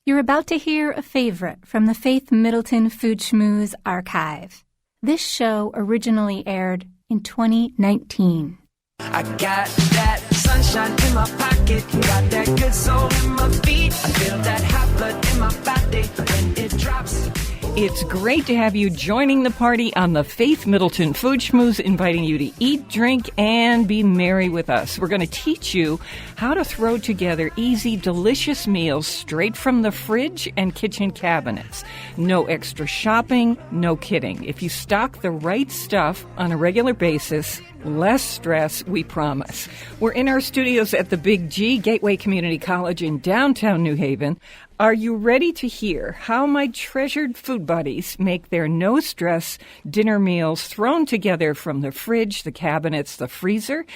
You're about to hear a favorite from the Faith Middleton Food Schmooze archive. This show originally aired in 2019. I got that sunshine in my pocket, got that good soul in my feet. I feel that hot blood in my body when it drops. It's great to have you joining the party on the Faith Middleton Food Schmooze, inviting you to eat, drink, and be merry with us. We're going to teach you how to throw together easy, delicious meals straight from the fridge and kitchen cabinets. No extra shopping, no kidding. If you stock the right stuff on a regular basis, less stress, we promise. We're in our studios at the Big G, Gateway Community College in downtown New Haven. Are you ready to hear how my treasured food buddies make their no-stress dinner meals thrown together from the fridge, the cabinets, the freezer?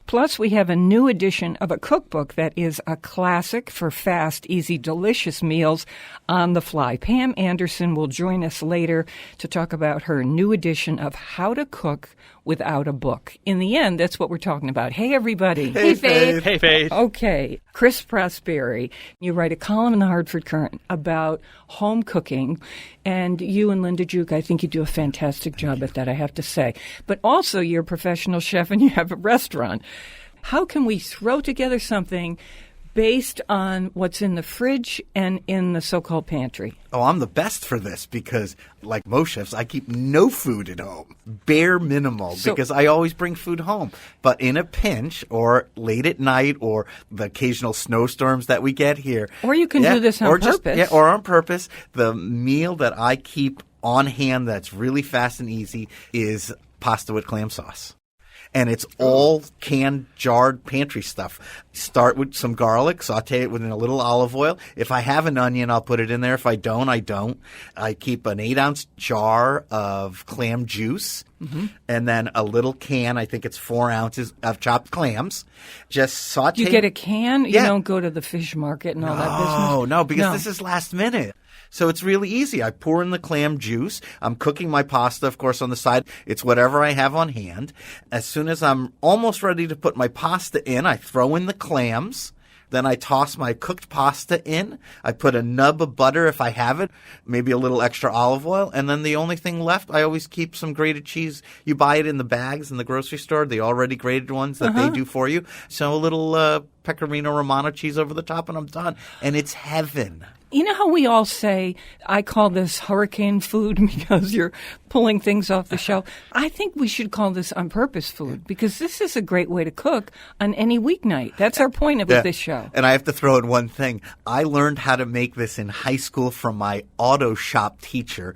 Plus, we have a new edition of a cookbook that is a classic for fast, easy, delicious meals on the fly. Pam Anderson will join us later to talk about her new edition of How to Cook Without a Book. In the end, that's what we're talking about. Hey, everybody. Hey, Faith. Hey, Faith. Okay, Chris Prosperi, you write a column in the Hartford Courant about home cooking, and you and Linda Juke, I think you do a fantastic job at that, I have to say. But also, you're a professional chef and you have a restaurant. How can we throw together something based on what's in the fridge and in the so-called pantry? Oh, I'm the best for this because, like most chefs, I keep no food at home. Bare minimal, because I always bring food home. But in a pinch or late at night or the occasional snowstorms that we get here. Or you can do this on purpose. Or on purpose. The meal that I keep on hand that's really fast and easy is pasta with clam sauce. And it's all canned, jarred pantry stuff. Start with some garlic, saute it with a little olive oil. If I have an onion, I'll put it in there. If I don't, I don't. I keep an 8-ounce jar of clam juice, and then a little can, I think it's 4 ounces of chopped clams. Just saute. You get a can? Yeah. You don't go to the fish market and all that business? No, because this is last minute. So it's really easy. I pour in the clam juice. I'm cooking my pasta, of course, on the side. It's whatever I have on hand. As soon as I'm almost ready to put my pasta in, I throw in the clams. Then I toss my cooked pasta in. I put a nub of butter if I have it, maybe a little extra olive oil. And then the only thing left, I always keep some grated cheese. You buy it in the bags in the grocery store, the already grated ones that they do for you. So a little Pecorino Romano cheese over the top, and I'm done. And it's heaven. You know how we all say, I call this hurricane food because you're pulling things off the shelf? I think we should call this on-purpose food because this is a great way to cook on any weeknight. That's our point of this show. And I have to throw in one thing. I learned how to make this in high school from my auto shop teacher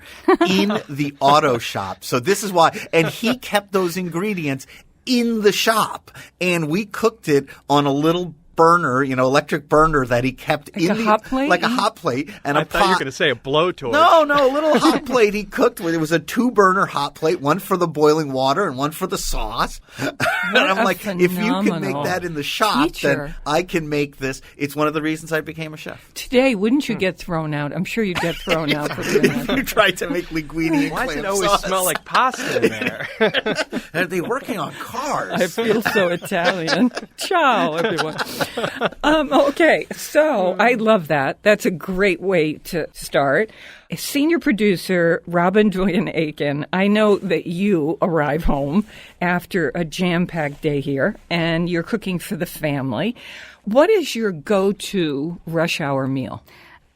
in the auto shop. So this is why. And he kept those ingredients in the shop. And we cooked it on a little burner, electric burner that he kept like a hot plate? Like a hot plate and I a pot. thought you were going to say a blowtorch. No, a little hot plate he cooked with. It was a 2-burner hot plate, one for the boiling water and one for the sauce. And I'm like, if you can make that in the shop, then I can make this. It's one of the reasons I became a chef. Today, wouldn't you get thrown out? I'm sure you'd get thrown out for doing that. You tried to make linguine and Why clam does it always sauce. smell like pasta in there? Are they working on cars? I feel so Italian. Ciao, everyone. Okay, so I love that. That's a great way to start. Senior producer Robin Doyen-Aiken, I know that you arrive home after a jam-packed day here, and you're cooking for the family. What is your go-to rush hour meal?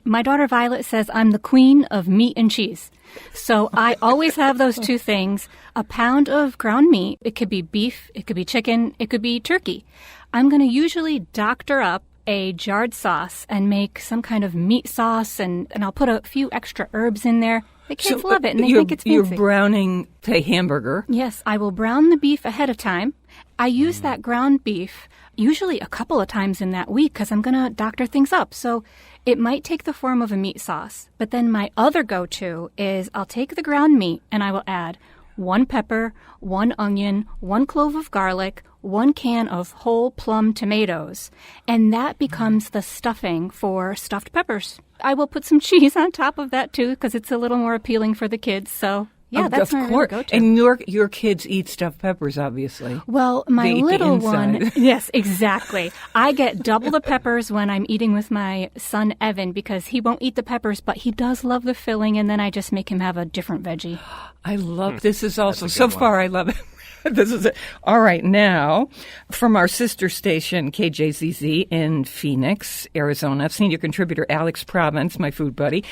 My daughter Violet says I'm the queen of meat and cheese. So I always have those two things. A pound of ground meat. It could be beef, it could be chicken, it could be turkey. I'm going to usually doctor up a jarred sauce and make some kind of meat sauce, and I'll put a few extra herbs in there. The kids love it, and they think it's fancy. You're browning a hamburger. Yes, I will brown the beef ahead of time. I use that ground beef usually a couple of times in that week because I'm going to doctor things up. So it might take the form of a meat sauce. But then my other go-to is I'll take the ground meat and I will add 1 pepper, 1 onion, 1 clove of garlic, 1 can of whole plum tomatoes, and that becomes the stuffing for stuffed peppers. I will put some cheese on top of that, too, because it's a little more appealing for the kids, so Yeah, that's my real go-to. And your kids eat stuffed peppers, obviously. Well, my They eat the little inside. one, yes, exactly. I get double the peppers when I'm eating with my son, Evan, because he won't eat the peppers, but he does love the filling, and then I just make him have a different veggie. I love this. Is also That's a so good far. I love it. This is it. All right, now from our sister station KJZZ in Phoenix, Arizona, senior contributor Alex Province, my food buddy.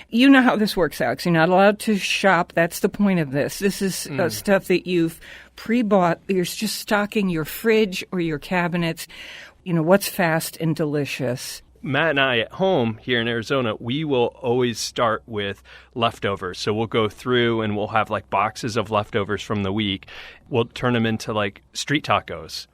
You know how this works, Alex. You're not allowed to shop. That's the point of this. This is stuff that you've pre-bought. You're just stocking your fridge or your cabinets. You know, what's fast and delicious. Matt and I at home here in Arizona, we will always start with leftovers. So we'll go through and we'll have like boxes of leftovers from the week. We'll turn them into like street tacos.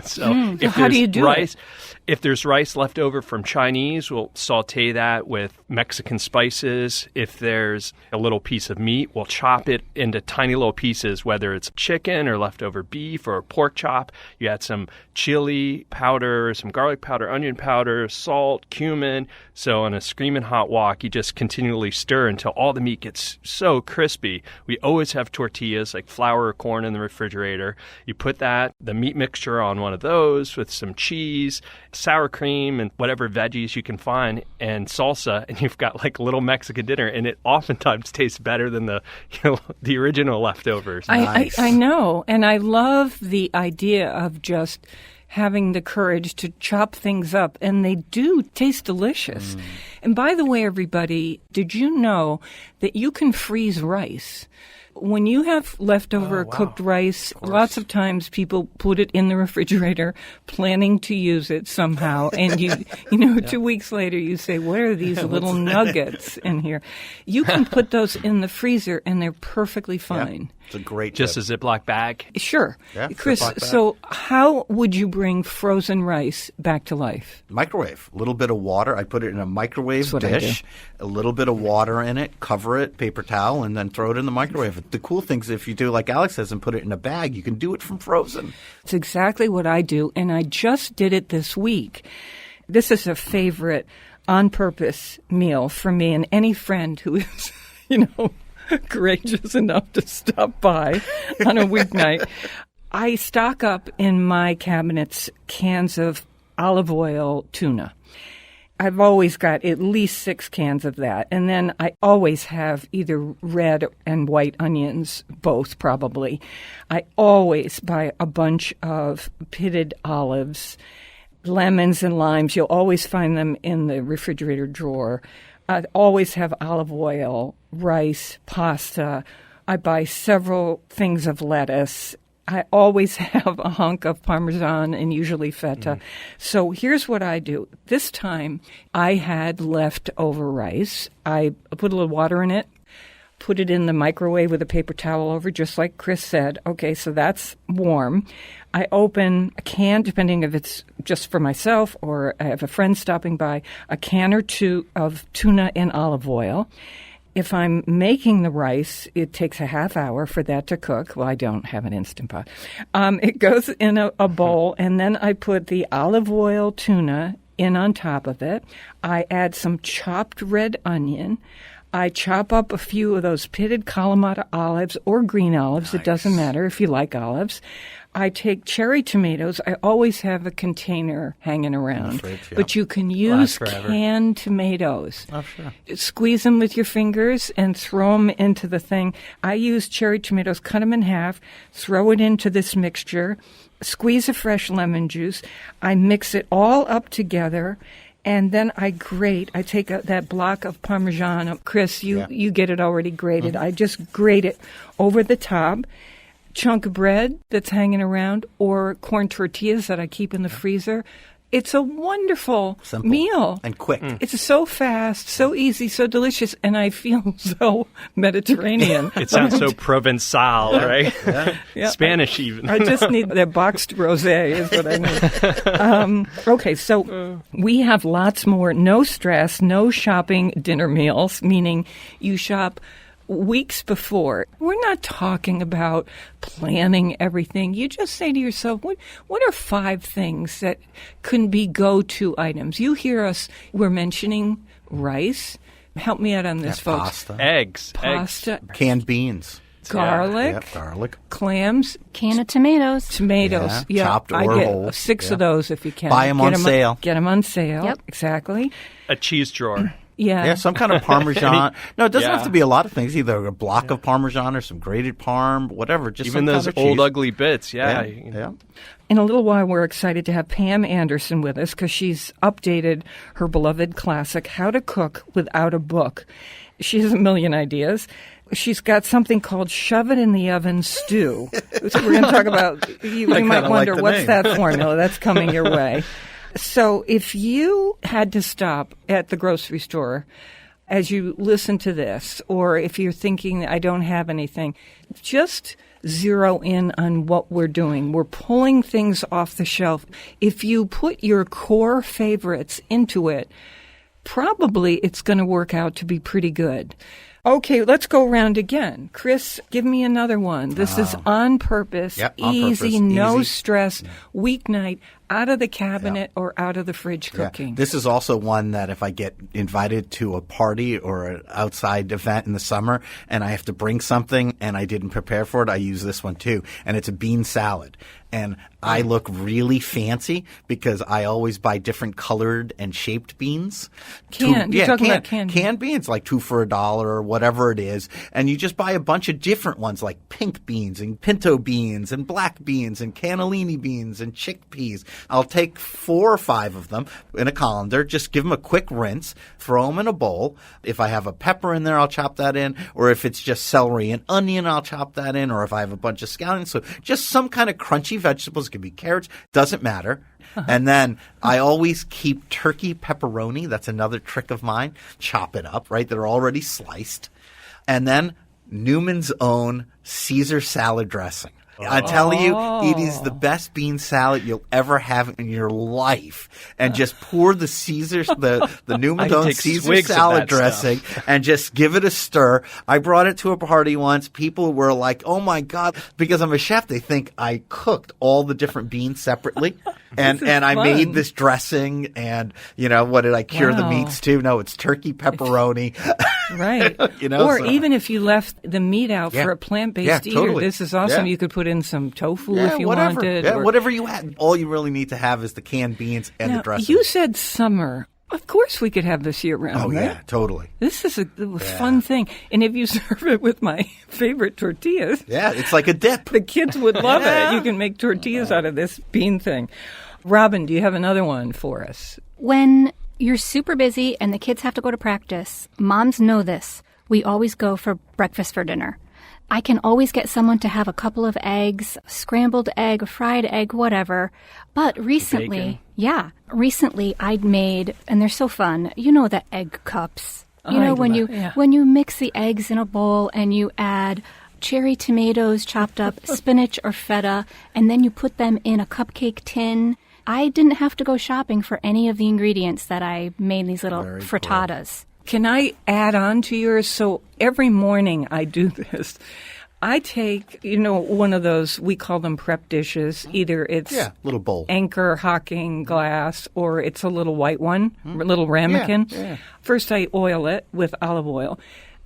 So how do you do rice, it? If there's rice left over from Chinese, we'll saute that with Mexican spices. If there's a little piece of meat, we'll chop it into tiny little pieces, whether it's chicken or leftover beef or a pork chop. You add some chili powder, some garlic powder, onion powder, salt, cumin. So on a screaming hot wok, you just continually stir until all the meat gets so crispy. We always have tortillas, like flour or corn in the refrigerator. You put the meat mixture on one of those with some cheese, sour cream, and whatever veggies you can find, and salsa, and you've got like a little Mexican dinner, and it oftentimes tastes better than the original leftovers. Nice. I know, and I love the idea of just having the courage to chop things up, and they do taste delicious. And by the way, everybody, did you know that you can freeze rice? When you have leftover cooked rice, lots of times people put it in the refrigerator planning to use it somehow. And you know, 2 weeks later you say, what are these little nuggets in here? You can put those in the freezer and they're perfectly fine. It's a great Just a tip. Ziploc bag. Sure. Yeah, Chris, Ziploc bag. so how would you bring frozen rice back to life? Microwave. A little bit of water. I put it in a microwave That's what I dish. A little bit of water in it. Cover it, paper towel, and then throw it in the microwave. The cool thing is if you do like Alex says and put it in a bag, you can do it from frozen. It's exactly what I do, and I just did it this week. This is a favorite on-purpose meal for me and any friend who is, courageous enough to stop by on a weeknight. I stock up in my cabinets cans of olive oil tuna. I've always got at least 6 cans of that. And then I always have either red and white onions, both probably. I always buy a bunch of pitted olives, lemons and limes. You'll always find them in the refrigerator drawer. I always have olive oil, rice, pasta. I buy several things of lettuce. I always have a hunk of Parmesan and usually feta. So here's what I do. This time I had leftover rice. I put a little water in it, put it in the microwave with a paper towel over, just like Chris said. Okay, so that's warm. I open a can, depending if it's just for myself or I have a friend stopping by, a can or two of tuna in olive oil. If I'm making the rice, it takes a half hour for that to cook. Well, I don't have an Instant Pot. It goes in a bowl, and then I put the olive oil tuna in on top of it. I add some chopped red onion. I chop up a few of those pitted Kalamata olives or green olives. Nice. It doesn't matter if you like olives. I take cherry tomatoes. I always have a container hanging around. But you can use canned tomatoes. Oh, sure. Squeeze them with your fingers and throw them into the thing. I use cherry tomatoes, cut them in half, throw it into this mixture, squeeze a fresh lemon juice. I mix it all up together. And then I grate. I take that block of Parmesan. Chris, you get it already grated. I just grate it over the top. Chunk of bread that's hanging around, or corn tortillas that I keep in the freezer. It's a wonderful meal. And quick. It's so fast, so easy, so delicious, and I feel so Mediterranean. It sounds so Provençal, right? Yeah. Spanish even. I just need that boxed rosé is what I need. Okay, so we have lots more no stress, no shopping dinner meals, meaning you shop weeks before. We're not talking about planning everything. You just say to yourself, what are 5 things that can be go-to items? You hear us, we're mentioning rice. Help me out on this, folks. Pasta. Eggs. Pasta. Canned beans. garlic, Yeah, garlic. clams, Can of tomatoes. tomatoes. Yeah, chopped I or get whole. 6 Yeah. of those if you can. Buy 'em on sale. Get them on sale. Yep. Exactly. A cheese drawer. Yeah. Yeah, some kind of Parmesan. No, it doesn't Yeah. have to be a lot of things. Either a block of Parmesan or some grated Parm, whatever. Just Even some those kind of old cheese. ugly bits. Yeah. Yeah. In a little while, we're excited to have Pam Anderson with us because she's updated her beloved classic, How to Cook Without a Book. She has a million ideas. She's got something called Shove It in the Oven Stew. So we're going to talk about, you I might kinda wonder, like the what's name. that formula? That's coming your way. So if you had to stop at the grocery store as you listen to this, or if you're thinking, I don't have anything, just zero in on what we're doing. We're pulling things off the shelf. If you put your core favorites into it, probably it's going to work out to be pretty good. Okay, let's go around again. Chris, give me another one. This is on purpose, Yep, on easy, purpose, no easy. stress, weeknight, out of the cabinet or out of the fridge cooking. This is also one that if I get invited to a party or an outside event in the summer and I have to bring something and I didn't prepare for it, I use this one too. And it's a bean salad. And I look really fancy because I always buy different colored and shaped beans. Canned. You're talking about canned beans. Canned beans, like 2 for $1 or whatever it is. And you just buy a bunch of different ones like pink beans and pinto beans and black beans and cannellini beans and chickpeas. I'll take 4 or 5 of them in a colander, just give them a quick rinse, throw them in a bowl. If I have a pepper in there, I'll chop that in. Or if it's just celery and onion, I'll chop that in. Or if I have a bunch of scallions. So just some kind of crunchy vegetables. It could be carrots. Doesn't matter. And then I always keep turkey pepperoni. That's another trick of mine. Chop it up, right? They're already sliced. And then Newman's Own Caesar salad dressing. I'm telling you, it is the best bean salad you'll ever have in your life. And just pour the Caesars, the Newman's I Own take Caesar swigs of salad that dressing and just give it a stir. I brought it to a party once. People were like, oh my God, because I'm a chef, they think I cooked all the different beans separately. And I fun. made this dressing and, what did I cure the Wow. meats to? No, it's turkey pepperoni. Right. So- even if you left the meat out Yeah. for a plant-based Yeah, eater, totally. this is awesome. Yeah. You could put in some tofu Yeah, if you whatever. wanted. Yeah, or- whatever you had. All you really need to have is the canned beans and Now, the dressing. you said summer. Of course we could have this year-round, Oh, right? yeah, totally. This is a fun thing. And if you serve it with my favorite tortillas, Yeah, it's like a dip. the kids would love Yeah. it. You can make tortillas out of this bean thing. Robin, do you have another one for us? When you're super busy and the kids have to go to practice, moms know this. We always go for breakfast for dinner. I can always get someone to have a couple of eggs, scrambled egg, a fried egg, whatever. But recently, I'd made, and they're so fun, the egg cups. When you mix the eggs in a bowl and you add cherry tomatoes chopped up, spinach or feta, and then you put them in a cupcake tin. I didn't have to go shopping for any of the ingredients that I made these little Very frittatas. Can I add on to yours? So every morning I do this. I take, one of those, we call them prep dishes. Either it's Little bowl. Anchor Hocking glass or it's a little white one, a little ramekin. Yeah. First I oil it with olive oil.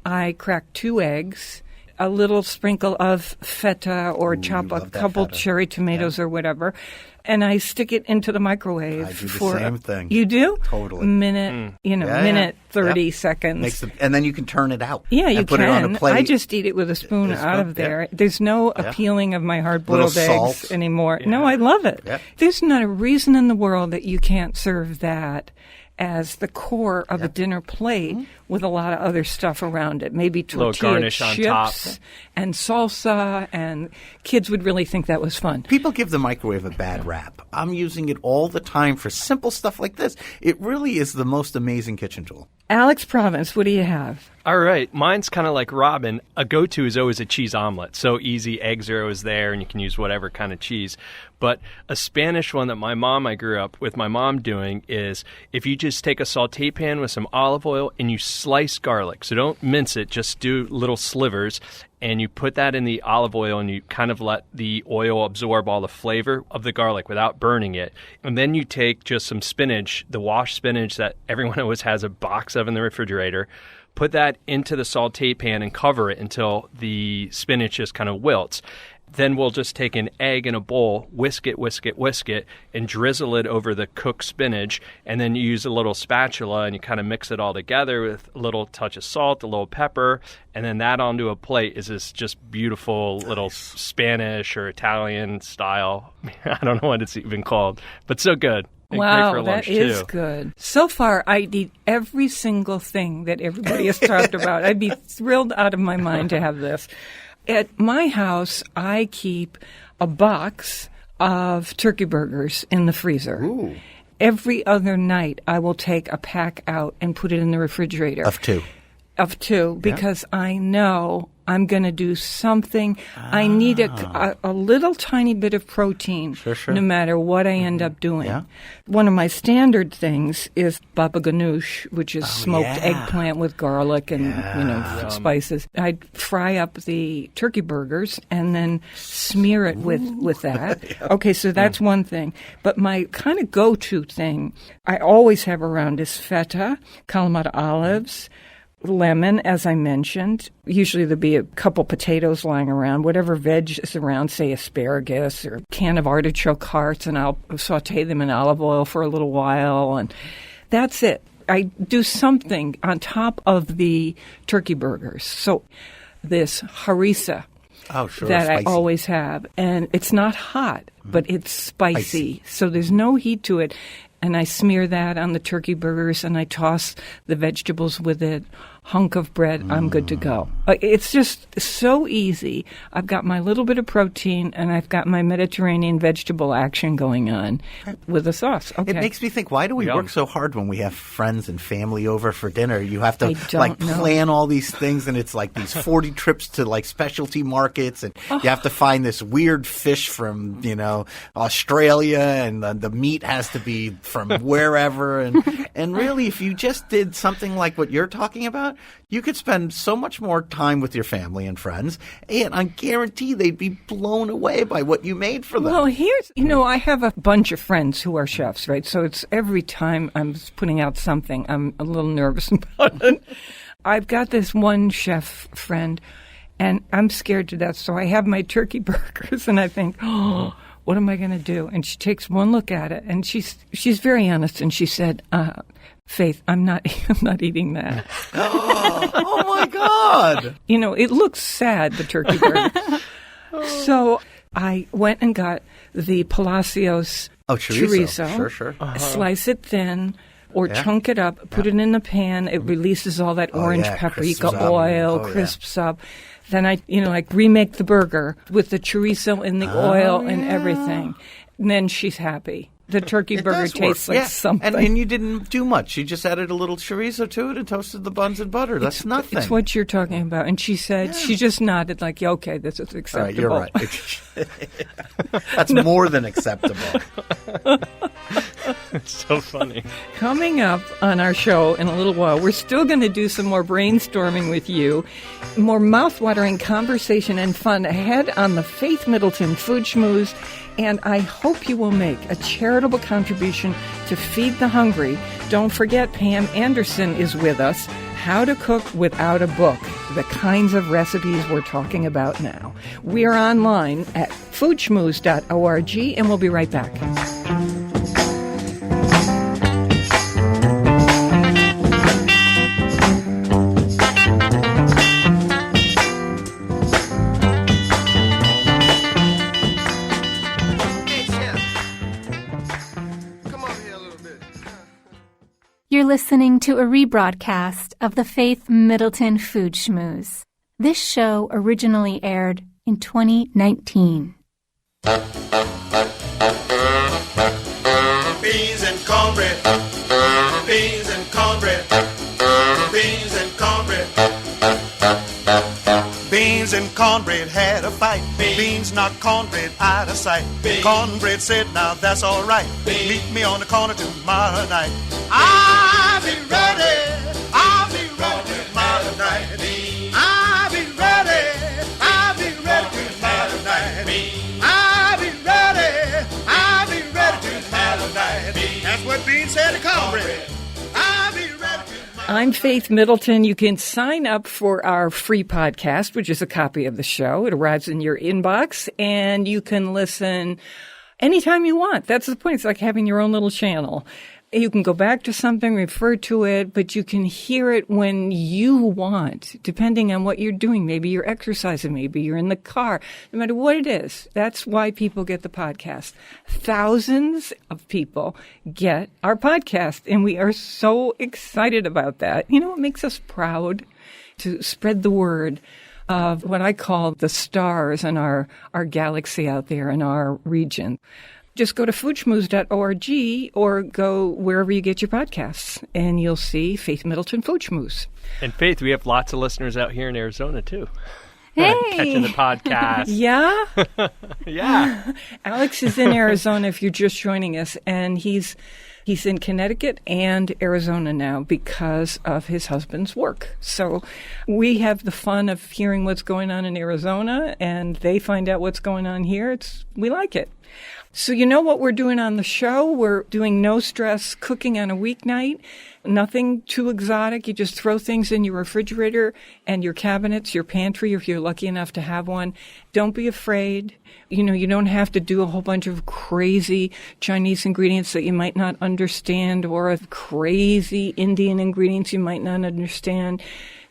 I crack 2 eggs, a little sprinkle of feta or chop a love that couple feta. cherry tomatoes or whatever. And I stick it into the microwave. I do the for same thing. You do? Totally. Minute, Yeah, minute, yeah. 30 Yep. seconds. And then you can turn it out. Yeah, you and put can. it on a plate. I just eat it with a spoon out of there. There's no appealing of my hard-boiled Little eggs salt. anymore. No, I love it. Yeah. There's not a reason in the world that you can't serve that as the core of a dinner plate with a lot of other stuff around it. Maybe Little tortilla garnish on top. chips and salsa, and kids would really think that was fun. People give the microwave a bad rap. I'm using it all the time for simple stuff like this. It really is the most amazing kitchen tool. Alex Province, what do you have? All right. Mine's kind of like Robin. A go-to is always a cheese omelet. So easy. Eggs are always there, and you can use whatever kind of cheese. But a Spanish one that I grew up with my mom doing is if you just take a saute pan with some olive oil and you slice garlic. So don't mince it. Just do little slivers. and you put that in the olive oil and you kind of let the oil absorb all the flavor of the garlic without burning it. And then you take just some spinach, the washed spinach that everyone always has a box of in the refrigerator, put that into the saute pan and cover it until the spinach just kind of wilts. Then we'll just take an egg in a bowl, whisk it, and drizzle it over the cooked spinach. And then you use a little spatula and you kind of mix it all together with a little touch of salt, a little pepper. And then that onto a plate is this just beautiful little Spanish or Italian style. I don't know what it's even called, but so good. And great for Wow, lunch, that is too. good. So far, I eat every single thing that everybody has talked about. I'd be thrilled out of my mind to have this. At my house, I keep a box of turkey burgers in the freezer. Ooh. Every other night, I will take a pack out and put it in the refrigerator. Of two. Of two, because I know I'm going to do something. I need a little tiny bit of protein, Sure. no matter what I end up doing. Yeah. One of my standard things is baba ganoush, which is smoked eggplant with garlic and spices. I'd fry up the turkey burgers and then smear it with that. Okay, so that's one thing. But my kind of go-to thing I always have around is feta, Kalamata olives, lemon, as I mentioned. Usually there'll be a couple potatoes lying around, whatever veg is around, say asparagus or a can of artichoke hearts, and I'll saute them in olive oil for a little while, and that's it. I do something on top of the turkey burgers. So this harissa that spicy. I always have, and it's not hot, but it's spicy. So there's no heat to it. And I smear that on the turkey burgers, and I toss the vegetables with it, hunk of bread, I'm good to go. It's just so easy. I've got my little bit of protein, and I've got my Mediterranean vegetable action going on with the sauce. Okay. It makes me think, why do we work so hard when we have friends and family over for dinner? You have to I don't know. plan all these things, and it's like these 40 trips to specialty markets, and you have to find this weird fish from Australia, and the meat has to be from wherever. And really, if you just did something like what you're talking about, you could spend so much more time with your family and friends, and I guarantee they'd be blown away by what you made for them. Well, here's, I have a bunch of friends who are chefs, right? So it's every time I'm putting out something, I'm a little nervous about it. I've got this one chef friend, and I'm scared to death. So I have my turkey burgers, and I think, what am I going to do? And she takes one look at it, and she's very honest, and she said, Faith, I'm not eating that. Oh my God! It looks sad, the turkey burger. So I went and got the Palacios chorizo. Sure. Slice it thin or chunk it up, put it in the pan. It releases all that orange paprika oil, crisps up. Then I remake the burger with the chorizo and the oil and everything. And then she's happy. The turkey burger tastes like something. And you didn't do much. You just added a little chorizo to it and toasted the buns and butter. That's nothing. It's what you're talking about. And she said, she just nodded like, okay, this is acceptable. All right, you're right. That's more than acceptable. It's so funny. Coming up on our show in a little while, we're still going to do some more brainstorming with you, more mouth-watering conversation and fun ahead on the Faith Middleton Food Schmooze, and I hope you will make a charitable contribution to feed the hungry. Don't forget, Pam Anderson is with us. How to cook without a book, the kinds of recipes we're talking about now. We are online at foodschmooze.org, and we'll be right back. You're listening to a rebroadcast of the Faith Middleton Food Schmooze. This show originally aired in 2019. Beans and cornbread. Beans and cornbread. Beans and cornbread. Beans and cornbread had a fight. Beans knocked cornbread out of sight. Cornbread said, now that's all right. Meet me on the corner tomorrow night. I'll be ready. I'll be ready tomorrow night. I'll be ready. I'm Faith Middleton. You can sign up for our free podcast, which is a copy of the show. It arrives in your inbox, and you can listen anytime you want. That's the point. It's like having your own little channel. You can go back to something, refer to it, but you can hear it when you want, depending on what you're doing. Maybe you're exercising, maybe you're in the car, no matter what it is. That's why people get the podcast. Thousands of people get our podcast, and we are so excited about that. You know, it makes us proud to spread the word of what I call the stars in our galaxy out there in our region. Just go to foodschmooze.org or go wherever you get your podcasts, and you'll see Faith Middleton Food Schmooze. And Faith, we have lots of listeners out here in Arizona, too. Hey! Catching the podcast. Yeah? Yeah. Alex is in Arizona if you're just joining us, and he's in Connecticut and Arizona now because of his husband's work. So we have the fun of hearing what's going on in Arizona, and they find out what's going on here. We like it. So you know what we're doing on the show? We're doing no-stress cooking on a weeknight. Nothing too exotic. You just throw things in your refrigerator and your cabinets, your pantry, if you're lucky enough to have one. Don't be afraid. You know, you don't have to do a whole bunch of crazy Chinese ingredients that you might not understand, or crazy Indian ingredients you might not understand.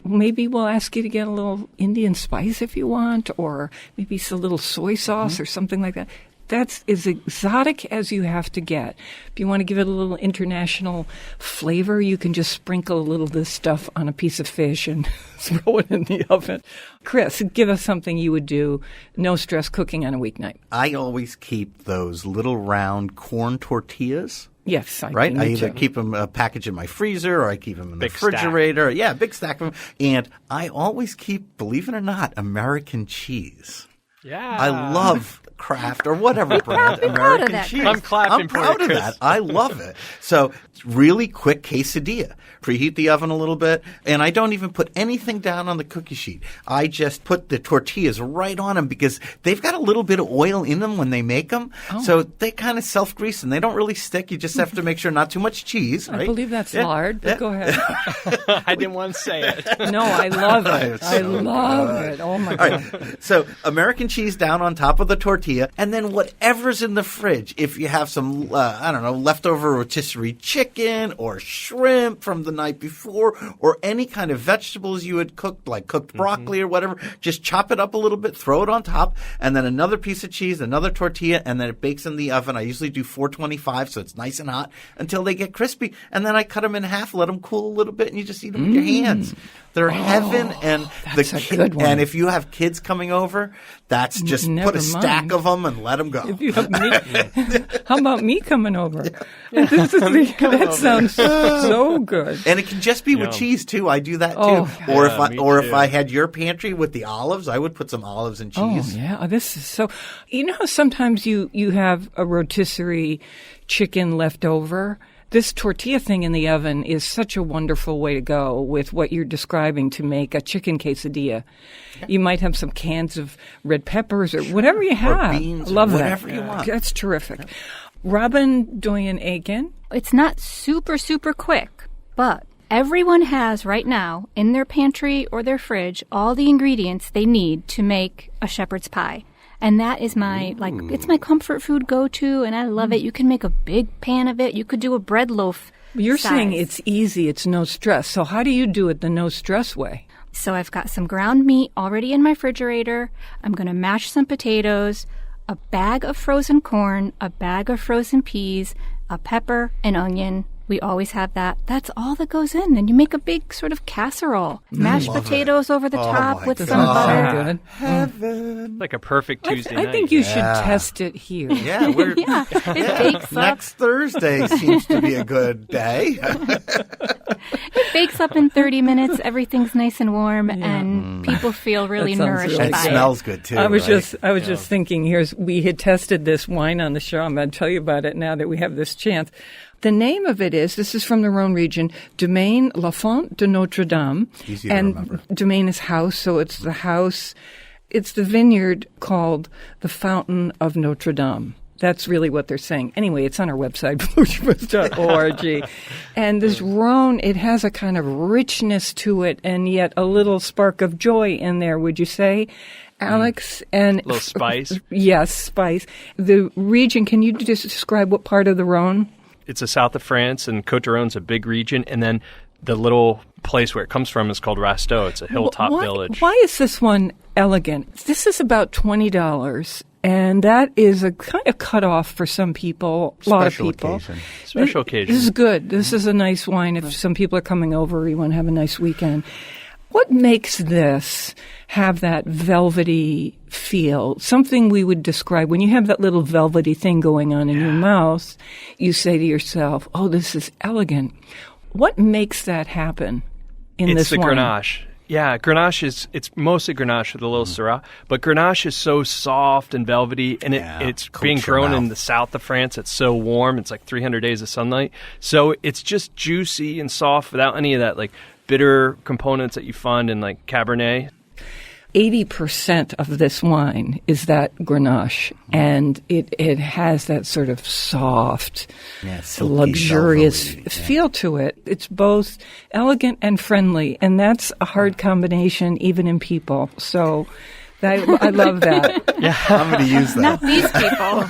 Maybe we'll ask you to get a little Indian spice if you want, or maybe a little soy sauce or something like that. That's as exotic as you have to get. If you want to give it a little international flavor, you can just sprinkle a little of this stuff on a piece of fish and throw it in the oven. Chris, give us something you would do, no stress cooking on a weeknight. I always keep those little round corn tortillas. Yes, I right? do. I either keep them packaged in my freezer, or I keep them in the Big refrigerator. Yeah, big stack of them. And I always keep, believe it or not, American cheese. Yeah. I love Kraft or whatever brand American cheese. I'm clapping for proud you, of Chris. that. I love it. So really quick quesadilla. Preheat the oven a little bit, and I don't even put anything down on the cookie sheet. I just put the tortillas right on them because they've got a little bit of oil in them when they make them. Oh. So they kind of self-grease and they don't really stick. You just have to make sure not too much cheese, right? I believe that's Yeah. lard, but Yeah. go ahead. I didn't want to say it. No, I love it. It's I so love good. it. Oh, my All God. right. So American cheese down on top of the tortilla, and then whatever's in the fridge. If you have some, leftover rotisserie chicken or shrimp from the night before, or any kind of vegetables you had cooked, like cooked broccoli or whatever, just chop it up a little bit, throw it on top, and then another piece of cheese, another tortilla, and then it bakes in the oven. I usually do 425, so it's nice and hot until they get crispy. And then I cut them in half, let them cool a little bit, and you just eat them with your hands. They're heaven. And that's a good one. And if you have kids coming over, that's just Never put a stack mind. of them and let them go. If you have me, how about me coming over? That sounds so good. And it can just be with Yum. cheese too. I do that too. Oh, Or yeah, me if too. I had your pantry with the olives, I would put some olives and cheese. Oh, yeah. This is so. You know how sometimes you have a rotisserie chicken left over? This tortilla thing in the oven is such a wonderful way to go with what you're describing to make a chicken quesadilla. You might have some cans of red peppers or whatever you have. beans or Love whatever that. you want. That's terrific. Robin Doyen-Aiken. It's not super, super quick, but everyone has right now in their pantry or their fridge all the ingredients they need to make a shepherd's pie. And that is my, it's my comfort food go-to, and I love it. You can make a big pan of it. You could do a bread loaf. You're saying size. it's easy, it's no stress. So how do you do it the no stress way? So I've got some ground meat already in my refrigerator. I'm going to mash some potatoes, a bag of frozen corn, a bag of frozen peas, a pepper, an onion. We always have that. That's all that goes in. And you make a big sort of casserole. Mashed love potatoes over the Oh top my with God. some butter. So good. Heaven. Like a perfect Tuesday night. I think you should test it here. Yeah, we're Yeah, it bakes up. next Thursday seems to be a good day. It bakes up in 30 minutes. Everything's nice and warm, and people feel really That sounds nourished really It by smells good too. I was right? just thinking. We had tested this wine on the show. I'm going to tell you about it now that we have this chance. The name of it is, this is from the Rhone region, Domaine La Font de Notre Dame. Easy to and remember. Domaine is house, so it's the house. It's the vineyard called the Fountain of Notre Dame. That's really what they're saying. Anyway, it's on our website, foodschmooze.org. And this Rhone, it has a kind of richness to it and yet a little spark of joy in there, would you say, Alex? And a little spice. Yes, spice. The region, can you just describe what part of the Rhone? It's the south of France, and Côte d'Aron's a big region. And then the little place where it comes from is called Rasteau. It's a hilltop village. Why is this one elegant? This is about $20. And that is a kind of cutoff for some people, a lot of people. Special occasion. This is good. This is a nice wine if some people are coming over or you want to have a nice weekend. What makes this have that velvety feel? Something we would describe, when you have that little velvety thing going on in your mouth, you say to yourself, oh, this is elegant. What makes that happen in this wine? It's the Grenache. Yeah, Grenache it's mostly Grenache with a little Syrah, but Grenache is so soft and velvety, and it's being grown in the south of France. It's so warm. It's like 300 days of sunlight. So it's just juicy and soft without any of that like bitter components that you find in like Cabernet. 80% of this wine is that Grenache, and it has that sort of soft, silky, luxurious velvety, feel to it. It's both elegant and friendly, and that's a hard combination even in people. So I love that. Yeah, I'm going to use that. Not these people.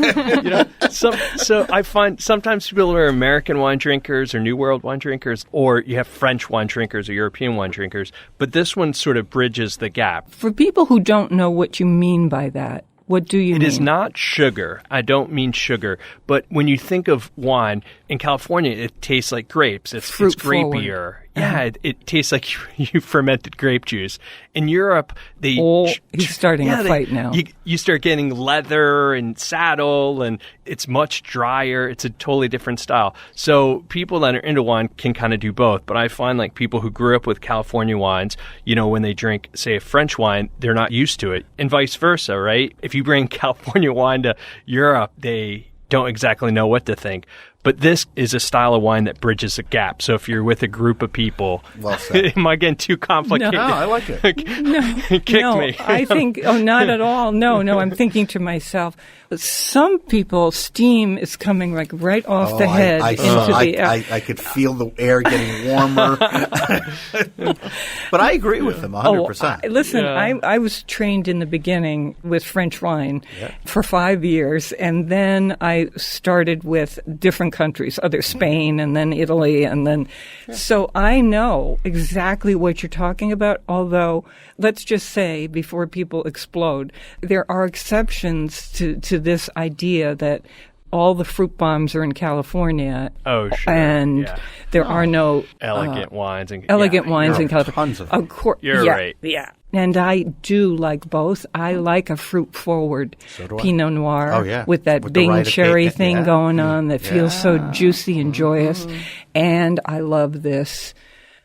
So I find sometimes people are American wine drinkers or New World wine drinkers, or you have French wine drinkers or European wine drinkers, but this one sort of bridges the gap. For people who don't know what you mean by that, what do you mean? It is not sugar. I don't mean sugar. But when you think of wine, in California, it tastes like grapes. It's grapier. Yeah, it tastes like you fermented grape juice. In Europe, he's starting a fight now. You start getting leather and saddle, and it's much drier. It's a totally different style. So people that are into wine can kind of do both. But I find like people who grew up with California wines, when they drink, say, a French wine, they're not used to it. And vice versa, right? If you bring California wine to Europe, they don't exactly know what to think. But this is a style of wine that bridges a gap. So if you're with a group of people, well said. Am I getting too complicated? No, I like it. Kick me. I think, not at all. No, I'm thinking to myself, some people, steam is coming like right off the head into the air. I could feel the air getting warmer. But I agree with them 100%. Listen, I was trained in the beginning with French wine for 5 years, and then I started with different countries, Spain and then Italy, and then so I know exactly what you're talking about, although let's just say, before people explode, there are exceptions to this idea that all the fruit bombs are in California. Oh, sure. And there are no elegant wines in California. Tons of Of course. You're right. Yeah. And I do like both. I like a fruit-forward Pinot Noir with that Bing cherry thing going on that feels so juicy and joyous. And I love this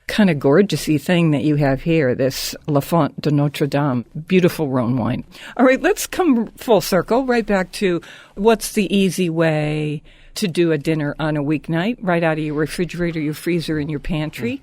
kind of gorgeous-y thing that you have here, this La Font de Notre Dame, beautiful Rhone wine. All right, let's come full circle right back to what's the easy way to do a dinner on a weeknight, right out of your refrigerator, your freezer, and your pantry.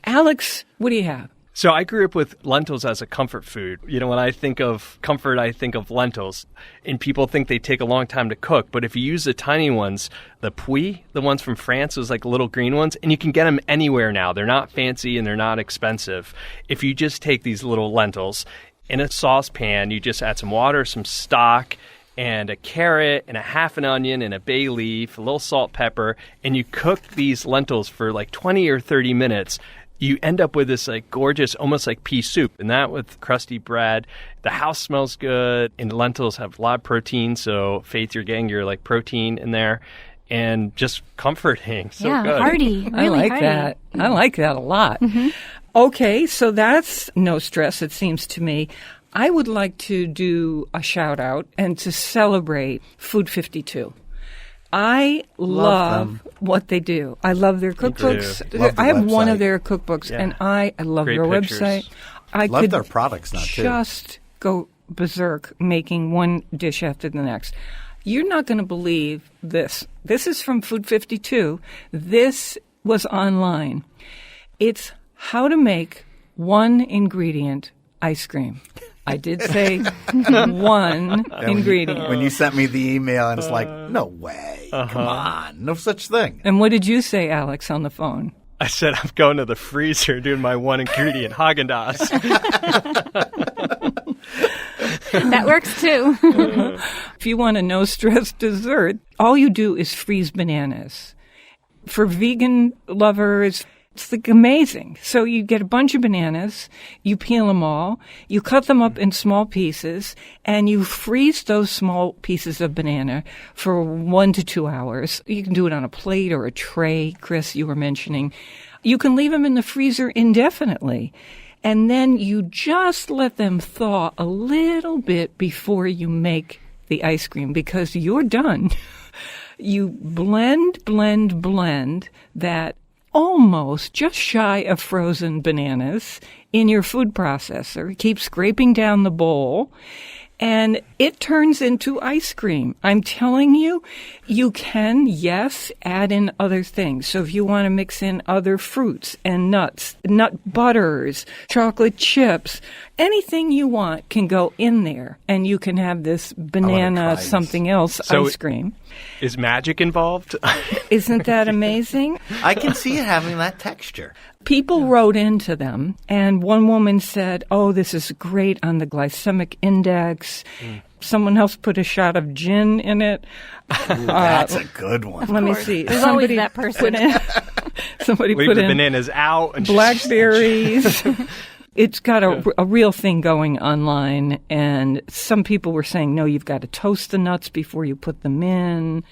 Alex, what do you have? So I grew up with lentils as a comfort food. When I think of comfort, I think of lentils. And people think they take a long time to cook. But if you use the tiny ones, the puy, the ones from France, those like little green ones, and you can get them anywhere now. They're not fancy and they're not expensive. If you just take these little lentils in a saucepan, you just add some water, some stock, and a carrot, and a half an onion, and a bay leaf, a little salt, pepper, and you cook these lentils for like 20 or 30 minutes. You end up with this like gorgeous, almost like pea soup, and that with crusty bread. The house smells good, and lentils have a lot of protein, so Faith, you're getting your like protein in there, and just comforting. So good. Hearty. Really I like hearty. that. I like that a lot. Mm-hmm. Okay, so that's no stress, it seems to me. I would like to do a shout out and to celebrate Food 52. I love what they do. I love their cookbooks. I have one of their cookbooks, and I love Great their pictures. website. I Love could their products now, too. just go berserk making one dish after the next. You're not going to believe this. This is from Food 52. This was online. It's how to make one ingredient ice cream. I did say one ingredient. When you sent me the email, and it's like, no way. Come on. No such thing. And what did you say, Alex, on the phone? I said I'm going to the freezer doing my one ingredient Haagen-Dazs. That works too. If you want a no-stress dessert, all you do is freeze bananas. For vegan lovers, it's like amazing. So you get a bunch of bananas, you peel them all, you cut them up in small pieces, and you freeze those small pieces of banana for 1 to 2 hours. You can do it on a plate or a tray, Chris, you were mentioning. You can leave them in the freezer indefinitely. And then you just let them thaw a little bit before you make the ice cream because you're done. You blend that almost just shy of frozen bananas in your food processor. Keep scraping down the bowl, and it turns into ice cream. I'm telling you, you can, yes, add in other things. So if you want to mix in other fruits and nuts, nut butters, chocolate chips, anything you want can go in there, and you can have this banana something else ice cream. Is magic involved? Isn't that amazing? I can see it having that texture. People wrote into them, and one woman said, oh, this is great on the glycemic index. Someone else put a shot of gin in it. Ooh, that's a good one. Let me see. There's always that person. Somebody Leave put the in bananas out. And blackberries. It's got a real thing going online, and some people were saying, no, you've got to toast the nuts before you put them in.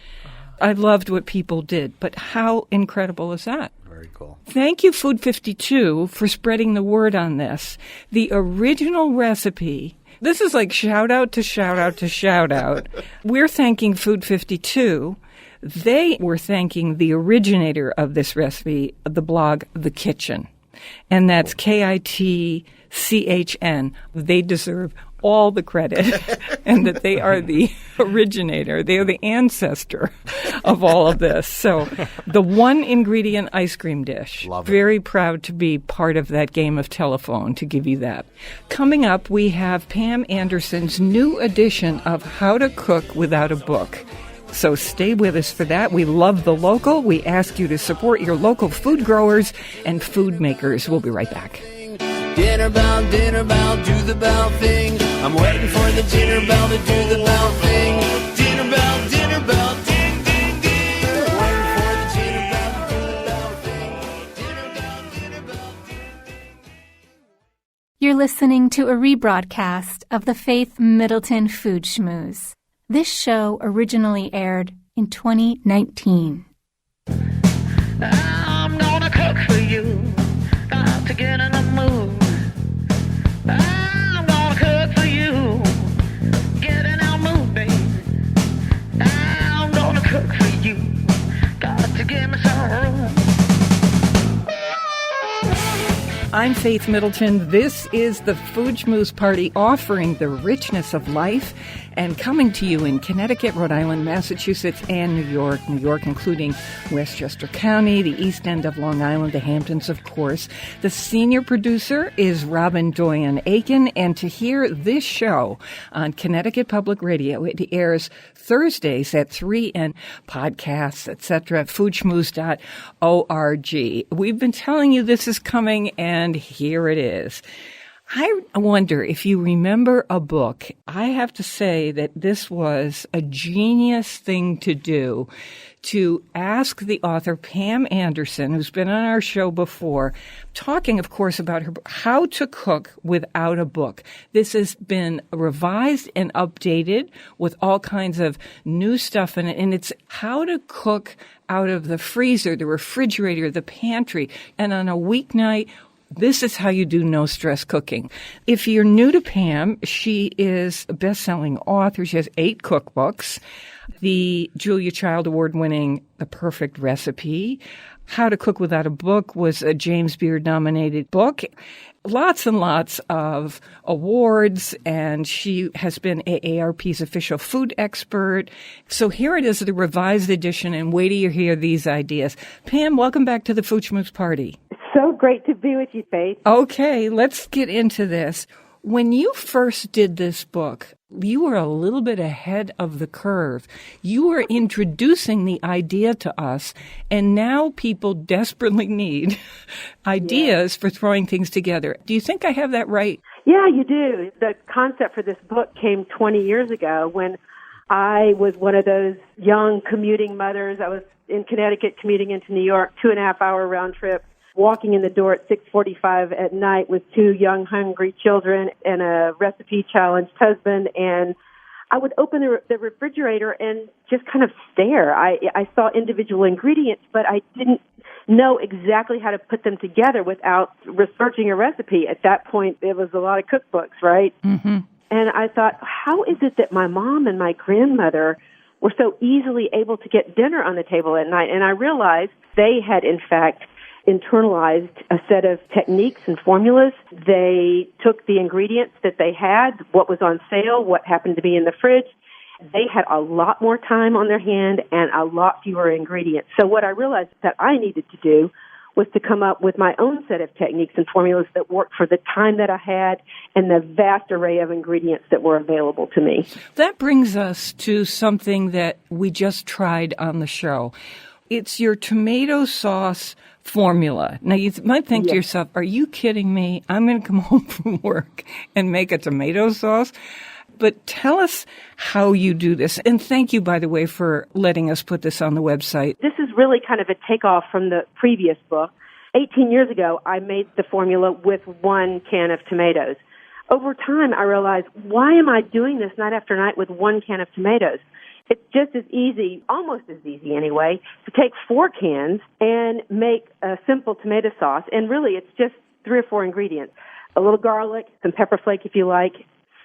I loved what people did, but how incredible is that? Very cool. Thank you, Food 52, for spreading the word on this. The original recipe, this is like shout out to shout out to shout out. We're thanking Food 52. They were thanking the originator of this recipe, the blog The Kitchen. And that's KITCHN. They deserve all the credit and that they are the originator. They are the ancestor of all of this. So the one ingredient ice cream dish. Love it. Very proud to be part of that game of telephone to give you that. Coming up, we have Pam Anderson's new edition of How to Cook Without a Book. So stay with us for that. We love the local. We ask you to support your local food growers and food makers. We'll be right back. Dinner bell, do the bell thing. I'm waiting for the dinner bell to do the bell thing. Dinner bell, ding, ding, ding. Waiting for the dinner bell to do the bell thing. Dinner bell, ding, ding. You're listening to a rebroadcast of the Faith Middleton Food Schmooze. This show originally aired in 2019. I'm gonna cook for you, got to get in the mood. I'm gonna cook for you, get in our mood, baby. I'm gonna cook for you, got to give me some room. I'm Faith Middleton. This is the Food Schmooze Party, offering the richness of life and coming to you in Connecticut, Rhode Island, Massachusetts, and New York. New York, including Westchester County, the East End of Long Island, the Hamptons, of course. The senior producer is Robin Doyen Aiken, and to hear this show on Connecticut Public Radio, it airs Thursdays at 3 and podcasts, etc., foodschmooze.org. We've been telling you this is coming, and here it is. I wonder if you remember a book. I have to say that this was a genius thing to do, to ask the author, Pam Anderson, who's been on our show before, talking, of course, about her How to Cook Without a Book. This has been revised and updated with all kinds of new stuff in it, and it's how to cook out of the freezer, the refrigerator, the pantry, and on a weeknight. This is how you do no-stress cooking. If you're new to Pam, she is a best-selling author. She has 8 cookbooks. The Julia Child Award-winning The Perfect Recipe. How to Cook Without a Book was a James Beard-nominated book. Lots and lots of awards, and she has been AARP's official food expert. So here it is, the revised edition, and wait till you hear these ideas. Pam, welcome back to the Food Schmooze Party. So great to be with you, Faith. Okay, let's get into this. When you first did this book, you were a little bit ahead of the curve. You were introducing the idea to us, and now people desperately need ideas for throwing things together. Do you think I have that right? Yeah, you do. The concept for this book came 20 years ago when I was one of those young commuting mothers. I was in Connecticut commuting into New York, 2.5-hour round trip, walking in the door at 6:45 at night with 2 young, hungry children and a recipe-challenged husband. And I would open the refrigerator and just kind of stare. I saw individual ingredients, but I didn't know exactly how to put them together without researching a recipe. At that point, it was a lot of cookbooks, right? Mm-hmm. And I thought, how is it that my mom and my grandmother were so easily able to get dinner on the table at night? And I realized they had, in fact, internalized a set of techniques and formulas. They took the ingredients that they had, what was on sale, what happened to be in the fridge. They had a lot more time on their hand and a lot fewer ingredients. So what I realized that I needed to do was to come up with my own set of techniques and formulas that worked for the time that I had and the vast array of ingredients that were available to me. That brings us to something that we just tried on the show. It's your tomato sauce formula. Now, you might think to yourself, are you kidding me? I'm going to come home from work and make a tomato sauce? But tell us how you do this. And thank you, by the way, for letting us put this on the website. This is really kind of a takeoff from the previous book. 18 years ago, I made the formula with 1 can of tomatoes. Over time, I realized, why am I doing this night after night with 1 can of tomatoes? It's just as easy, almost as easy anyway, to take 4 cans and make a simple tomato sauce. And really, it's just 3 or 4 ingredients. A little garlic, some pepper flake if you like,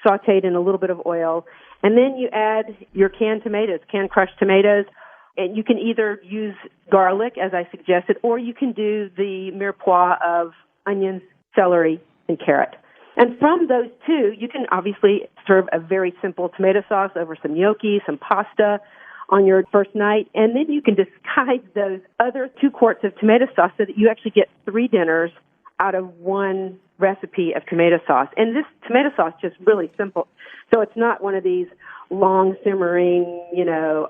sauteed in a little bit of oil. And then you add your canned tomatoes, canned crushed tomatoes. And you can either use garlic, as I suggested, or you can do the mirepoix of onions, celery, and carrot. And from those 2, you can obviously serve a very simple tomato sauce over some gnocchi, some pasta on your first night. And then you can disguise those other 2 quarts of tomato sauce so that you actually get 3 dinners out of 1 recipe of tomato sauce. And this tomato sauce is just really simple. So it's not one of these long simmering,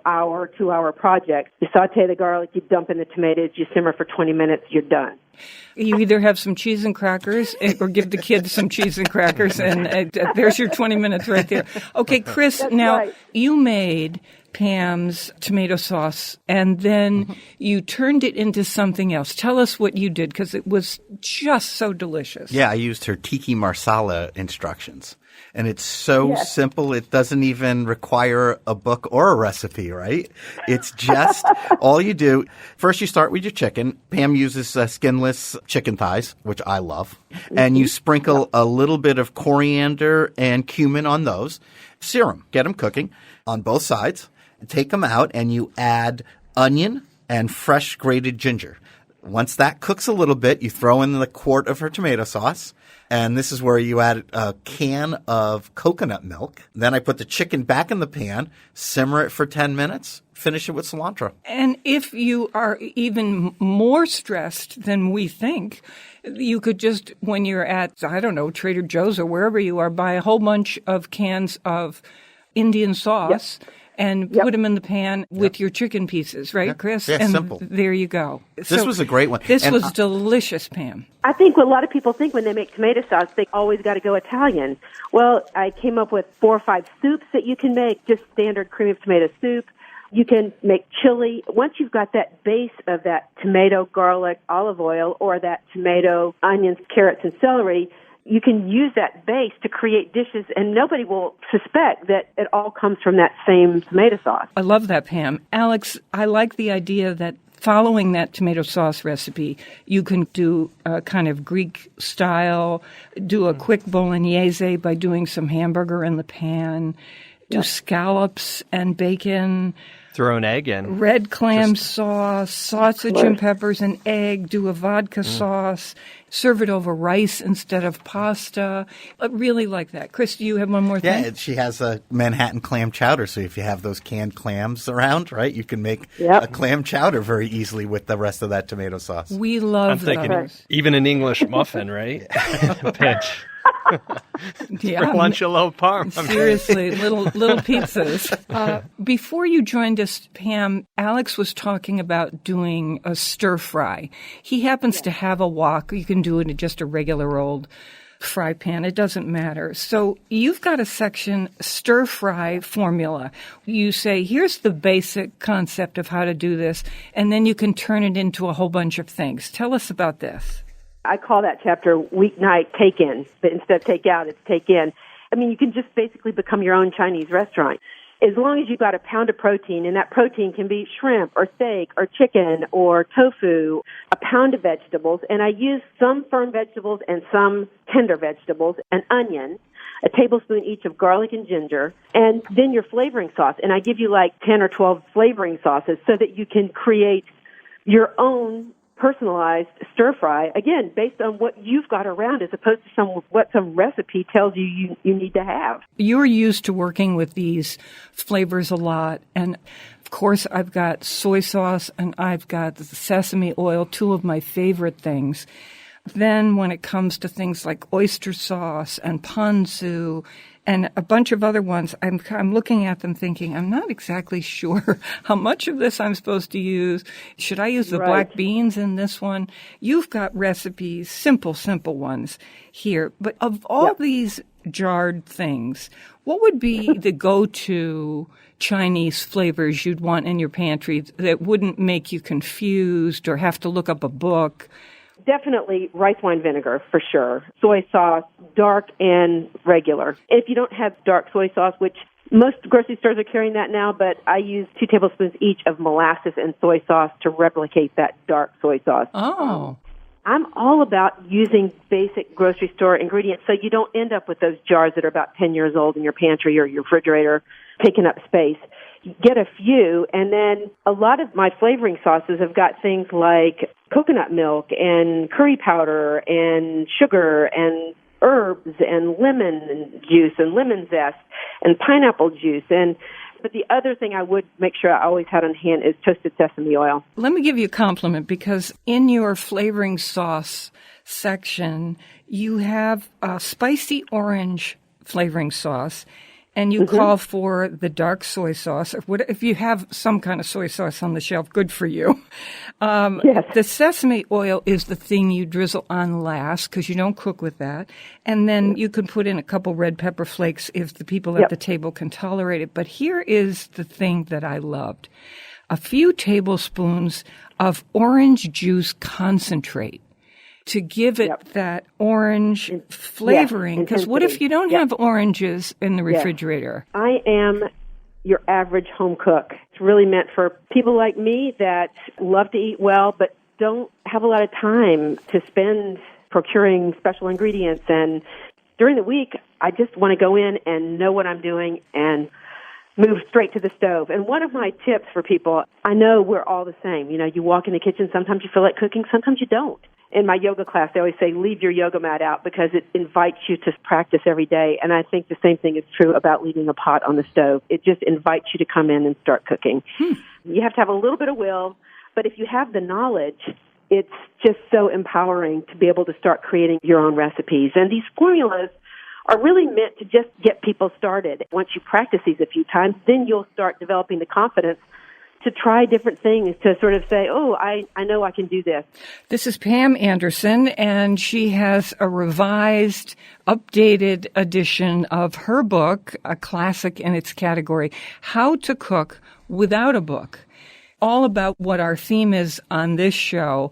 hour, 2-hour projects. You saute the garlic, you dump in the tomatoes, you simmer for 20 minutes, you're done. You either have some cheese and crackers or give the kids some cheese and crackers, and there's your 20 minutes right there. Okay, Chris, now you made Pam's tomato sauce, and then you turned it into something else. Tell us what you did, because it was just so delicious. Yeah, I used her tiki marsala instructions. And it's so simple, it doesn't even require a book or a recipe, right? It's just all you do. First, you start with your chicken. Pam uses skinless chicken thighs, which I love. And you sprinkle a little bit of coriander and cumin on those. Sear them. Get them cooking on both sides. Take them out, and you add onion and fresh grated ginger. Once that cooks a little bit, you throw in the quart of her tomato sauce. And this is where you add a can of coconut milk. Then I put the chicken back in the pan, simmer it for 10 minutes, finish it with cilantro. And if you are even more stressed than we think, you could just, when you're at, Trader Joe's or wherever you are, buy a whole bunch of cans of Indian sauce. And put them in the pan with your chicken pieces, right, Chris? Yeah, and simple. There you go. This was a great one. This was delicious, Pam. I think what a lot of people think when they make tomato sauce, they always got to go Italian. Well, I came up with 4 or 5 soups that you can make, just standard cream of tomato soup. You can make chili. Once you've got that base of that tomato, garlic, olive oil, or that tomato, onions, carrots, and celery, you can use that base to create dishes, and nobody will suspect that it all comes from that same tomato sauce. I love that, Pam. Alex, I like the idea that following that tomato sauce recipe, you can do a kind of Greek style, do a quick bolognese by doing some hamburger in the pan, do scallops and bacon, throw an egg in. Red clam sauce, sausage and peppers and egg, do a vodka sauce, serve it over rice instead of pasta. I really like that. Chris, do you have one more thing? Yeah, she has a Manhattan clam chowder, so if you have those canned clams around, right, you can make a clam chowder very easily with the rest of that tomato sauce. We love I'm thinking those. even an English muffin, right? Pinch. Yeah. For lunch, a low parm. Seriously, little pizzas. Before you joined us, Pam, Alex was talking about doing a stir fry. He happens to have a wok. You can do it in just a regular old fry pan. It doesn't matter. So you've got a section, stir fry formula. You say, here's the basic concept of how to do this, and then you can turn it into a whole bunch of things. Tell us about this. I call that chapter Weeknight Take-In, but instead of take-out, it's take-in. I mean, you can just basically become your own Chinese restaurant. As long as you've got a pound of protein, and that protein can be shrimp or steak or chicken or tofu, a pound of vegetables, and I use some firm vegetables and some tender vegetables, an onion, a tablespoon each of garlic and ginger, and then your flavoring sauce. And I give you like 10 or 12 flavoring sauces so that you can create your own personalized stir fry, again, based on what you've got around as opposed to what some recipe tells you need to have. You're used to working with these flavors a lot, and of course I've got soy sauce and I've got the sesame oil, two of my favorite things. Then when it comes to things like oyster sauce and ponzu and a bunch of other ones, I'm looking at them thinking, I'm not exactly sure how much of this I'm supposed to use. Should I use the black beans in this one? You've got recipes, simple ones here. But of all these jarred things, what would be the go-to Chinese flavors you'd want in your pantry that wouldn't make you confused or have to look up a book? Definitely rice wine vinegar, for sure. Soy sauce, dark and regular. If you don't have dark soy sauce, which most grocery stores are carrying that now, but I use 2 tablespoons each of molasses and soy sauce to replicate that dark soy sauce. Oh. I'm all about using basic grocery store ingredients so you don't end up with those jars that are about 10 years old in your pantry or your refrigerator taking up space. Get a few, and then a lot of my flavoring sauces have got things like coconut milk and curry powder and sugar and herbs and lemon juice and lemon zest and pineapple juice. But the other thing I would make sure I always had on hand is toasted sesame oil. Let me give you a compliment, because in your flavoring sauce section, you have a spicy orange flavoring sauce, and you call for the dark soy sauce. If you have some kind of soy sauce on the shelf, good for you. Yes. The sesame oil is the thing you drizzle on last because you don't cook with that. And then you can put in a couple red pepper flakes if the people at the table can tolerate it. But here is the thing that I loved. A few tablespoons of orange juice concentrate to give it that orange flavoring. Because what if you don't have oranges in the refrigerator? I am your average home cook. It's really meant for people like me that love to eat well but don't have a lot of time to spend procuring special ingredients. And during the week, I just want to go in and know what I'm doing and move straight to the stove. And one of my tips for people, I know we're all the same. You know, you walk in the kitchen, sometimes you feel like cooking, sometimes you don't. In my yoga class, they always say, leave your yoga mat out because it invites you to practice every day. And I think the same thing is true about leaving a pot on the stove. It just invites you to come in and start cooking. You have to have a little bit of will, but if you have the knowledge, it's just so empowering to be able to start creating your own recipes. And these formulas are really meant to just get people started. Once you practice these a few times, then you'll start developing the confidence to try different things, to sort of say, oh, I know I can do this. This is Pam Anderson, and she has a revised, updated edition of her book, a classic in its category, How to Cook Without a Book. All about what our theme is on this show.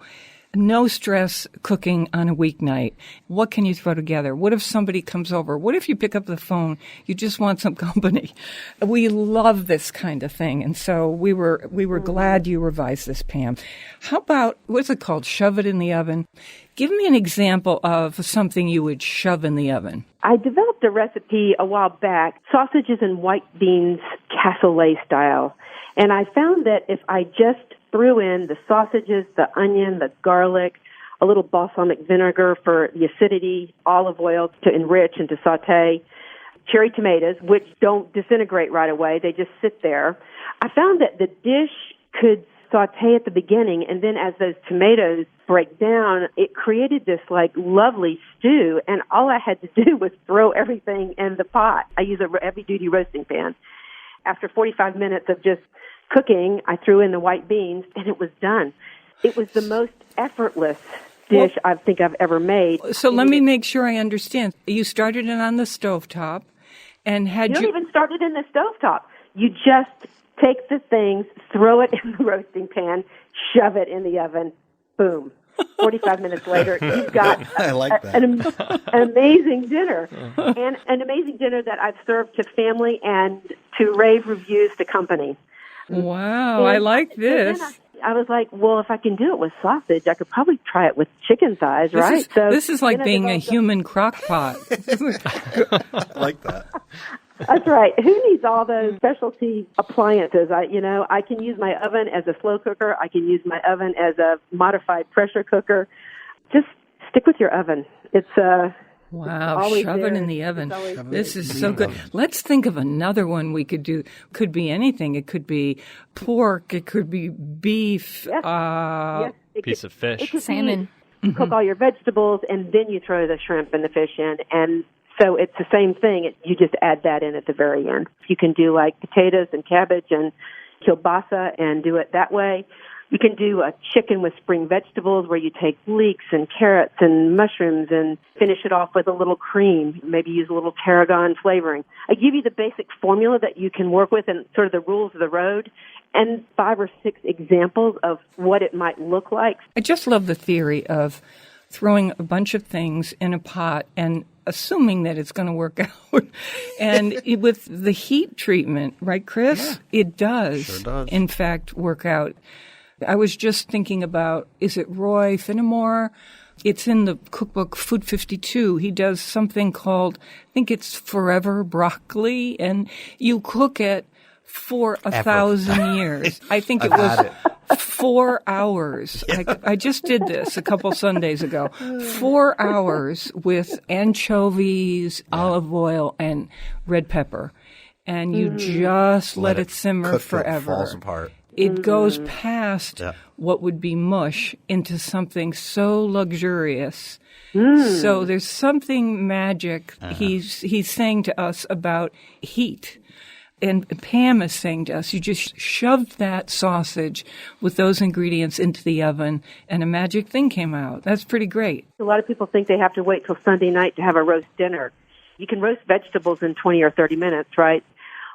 No stress cooking on a weeknight. What can you throw together? What if somebody comes over? What if you pick up the phone? You just want some company. We love this kind of thing. And so we were glad you revised this, Pam. How about, what's it called? Shove it in the oven. Give me an example of something you would shove in the oven. I developed a recipe a while back, sausages and white beans cassoulet style. And I found that if I just threw in the sausages, the onion, the garlic, a little balsamic vinegar for the acidity, olive oil to enrich and to saute, cherry tomatoes, which don't disintegrate right away. They just sit there. I found that the dish could saute at the beginning, and then as those tomatoes break down, it created this like lovely stew, and all I had to do was throw everything in the pot. I use a heavy-duty roasting pan. After 45 minutes of just cooking, I threw in the white beans, and it was done. It was the most effortless dish I think I've ever made. So let me make sure I understand. You started it on the stovetop, and You don't even start it in the stovetop. You just take the things, throw it in the roasting pan, shove it in the oven, boom. 45 minutes later, you've got I like that. an amazing dinner. And an amazing dinner that I've served to family and to rave reviews to company. Wow, I like this. So then I was like, well, if I can do it with sausage, I could probably try it with chicken thighs, right? This is like being a human crock pot. I like that. That's right. Who needs all those specialty appliances? I can use my oven as a slow cooker. I can use my oven as a modified pressure cooker. Just stick with your oven. It's wow, shove it in the oven. This is so good. Let's think of another one we could do. Could be anything. It could be pork. It could be beef. Yes. Piece of fish. Salmon. You cook all your vegetables, and then you throw the shrimp and the fish in, and so it's the same thing. You just add that in at the very end. You can do like potatoes and cabbage and kielbasa and do it that way. You can do a chicken with spring vegetables where you take leeks and carrots and mushrooms and finish it off with a little cream. Maybe use a little tarragon flavoring. I give you the basic formula that you can work with and sort of the rules of the road and 5 or 6 examples of what it might look like. I just love the theory of throwing a bunch of things in a pot and assuming that it's going to work out. And with the heat treatment, right, Chris? Yeah. It does, sure does, in fact, work out. I was just thinking about, is it Roy Finnemore? It's in the cookbook Food 52. He does something called, I think it's Forever Broccoli, and you cook it for 1,000 years. I think it was 4 hours. I just did this a couple Sundays ago. 4 hours with anchovies, olive oil, and red pepper. And you just let it simmer forever. It falls apart. It goes past what would be mush into something so luxurious. So there's something magic he's saying to us about heat. And Pam is saying to us, you just shoved that sausage with those ingredients into the oven, and a magic thing came out. That's pretty great. A lot of people think they have to wait till Sunday night to have a roast dinner. You can roast vegetables in 20 or 30 minutes, right?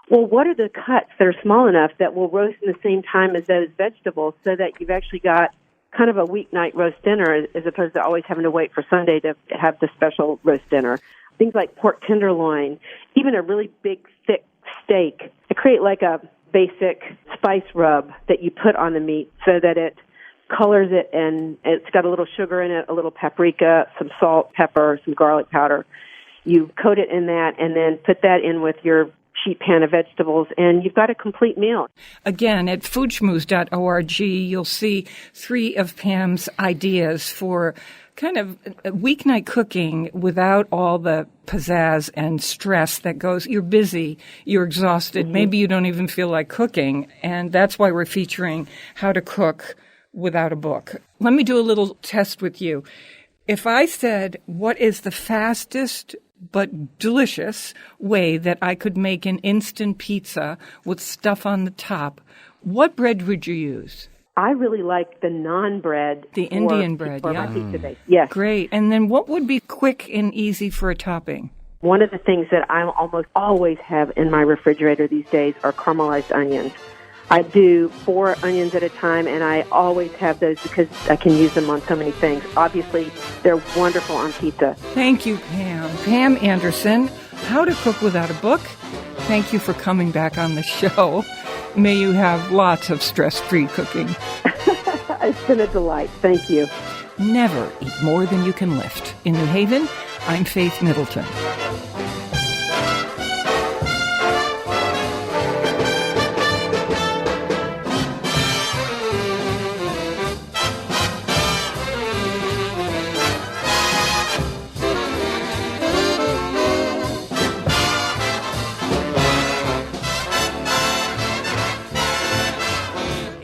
Well, what are the cuts that are small enough that will roast in the same time as those vegetables so that you've actually got kind of a weeknight roast dinner as opposed to always having to wait for Sunday to have the special roast dinner? Things like pork tenderloin, even a really big, thick steak. I create like a basic spice rub that you put on the meat so that it colors it, and it's got a little sugar in it, a little paprika, some salt, pepper, some garlic powder. You coat it in that and then put that in with your sheet pan of vegetables, and you've got a complete meal. Again, at foodschmooze.org, you'll see 3 of Pam's ideas for kind of weeknight cooking without all the pizzazz and stress that goes. You're busy, you're exhausted, maybe you don't even feel like cooking, and that's why we're featuring How to Cook Without a Book. Let me do a little test with you. If I said, what is the fastest but delicious way that I could make an instant pizza with stuff on the top, what bread would you use? I really like the naan bread. The Indian bread, for yeah. my pizza base. Yes. Great. And then what would be quick and easy for a topping? One of the things that I almost always have in my refrigerator these days are caramelized onions. I do 4 onions at a time, and I always have those because I can use them on so many things. Obviously, they're wonderful on pizza. Thank you, Pam. Pam Anderson, How to Cook Without a Book. Thank you for coming back on the show. May you have lots of stress-free cooking. It's been a delight. Thank you. Never eat more than you can lift. In New Haven, I'm Faith Middleton.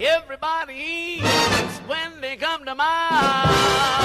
Everybody eats when they come to mind.